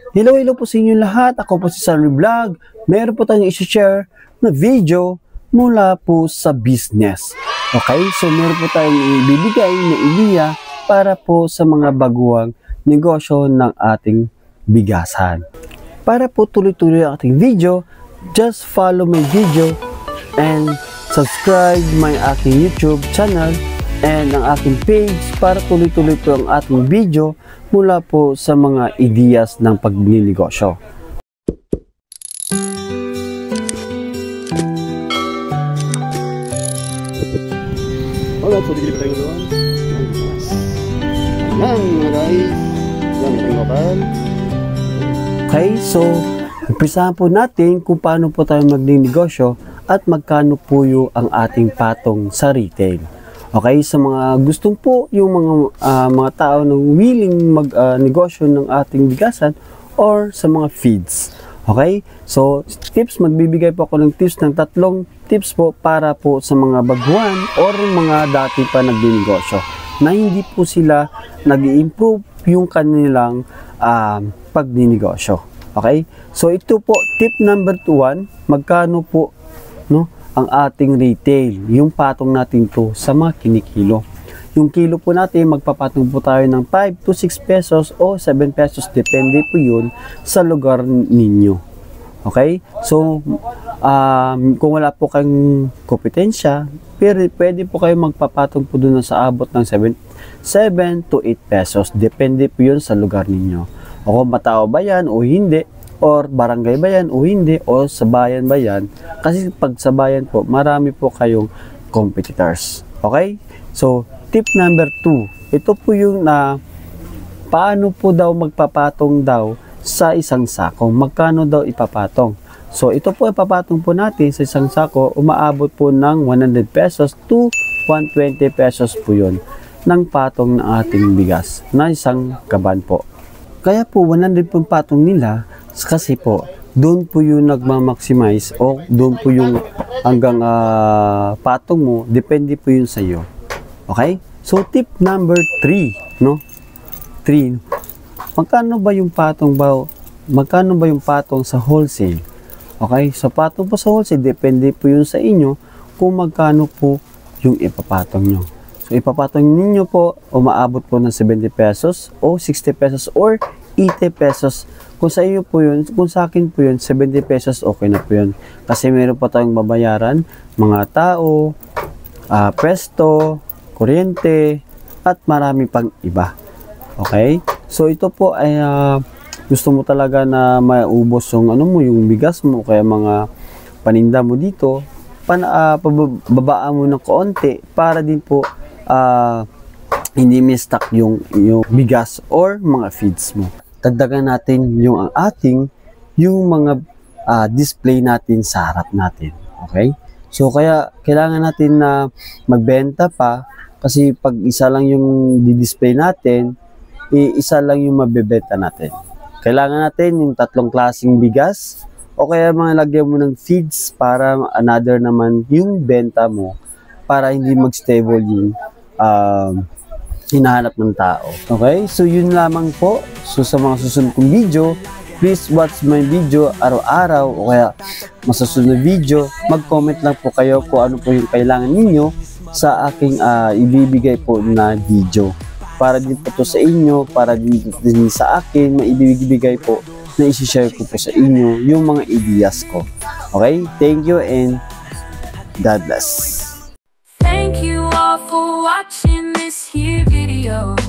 Hello po sa inyo lahat. Ako po si Sunny Vlog. Meron po tayong i-share na video mula po sa business. Okay? So meron po tayong ibibigay na idea para po sa mga baguang negosyo ng ating bigasan. Para po tuloy-tuloy ang ating video, just follow my video and subscribe my aking YouTube channel and ang aking page para tuloy-tuloy po ang ating video mula po sa mga ideas ng pagninegosyo. Alright, so digilip tayo doon. Ayan mga guys. Yan ang lokal. Okay, so umpisahan po natin kung paano po tayo magninegosyo at magkano po yung ang ating patong sa retail. Okay, sa mga gustong po yung mga tao na willing mag-negosyo ng ating bigasan or sa mga feeds. Okay, so tips, magbibigay po ako ng tips ng 3 tips po para po sa mga baguhan or mga dati pa nagninegosyo na hindi po sila nag-i-improve yung kanilang pagninegosyo. Okay, so ito po tip number 1, magkano po ang ating retail, yung patong natin to sa mga kinikilo. Yung kilo po natin, magpapatong po tayo ng 5 to 6 pesos o 7 pesos, depende po yun sa lugar ninyo. Okay? So, kung wala po kayong kompetensya, pwede po kayo magpapatong po doon sa abot ng 7 to 8 pesos, depende po yun sa lugar ninyo. O kung matao ba yan o hindi, or barangay ba yan o hindi, o sa bayan ba yan, kasi pag sa bayan po, marami po kayong competitors. Okay? So, tip number 2, ito po yung paano po daw magpapatong daw sa isang sako, magkano daw ipapatong. So, ito po ipapatong po natin sa isang sako, umaabot po ng 100 pesos to 120 pesos po yun, ng patong ng ating bigas, na isang kaban po. Kaya po, 100 po patong nila, kasi po, doon po yung nagmamaximize o doon po yung hanggang patong mo, depende po yun sa iyo. Okay? So, tip number 3, no? 3, magkano ba yung patong sa wholesale? Okay? So, patong po sa wholesale, depende po yun sa inyo kung magkano po yung ipapatong nyo. So, ipapatong ninyo po, umaabot po ng 70 pesos o 60 pesos or 80 pesos. Kung sa iyo po yun, kung sa akin po yun, 70 pesos, okay na po yun. Kasi meron pa tayong babayaran, mga tao, presto, kuryente, at marami pang iba. Okay? So, ito po ay gusto mo talaga na maubos yung, yung bigas mo, kaya mga paninda mo dito, pababaan mo ng kaunti para din po hindi mistock yung bigas or mga feeds mo. Dagdagan natin yung mga display natin sa harap natin. Okay? So, kaya kailangan natin na magbenta pa kasi pag isa lang yung di-display natin, isa lang yung mabebenta natin. Kailangan natin yung 3 klaseng bigas o kaya mga lagyan mo ng feeds para another naman yung benta mo para hindi mag-stable yung hinahanap ng tao. Okay? So, yun lamang po. So, sa mga susunod kong video, please watch my video araw-araw o kaya masusunod na video, mag-comment lang po kayo kung ano po yung kailangan ninyo sa aking ibibigay po na video. Para din po to sa inyo, para din sa akin, maibibigay po na isi-share ko po sa inyo yung mga ideas ko. Okay? Thank you and God bless. Thank you all for watching this here video.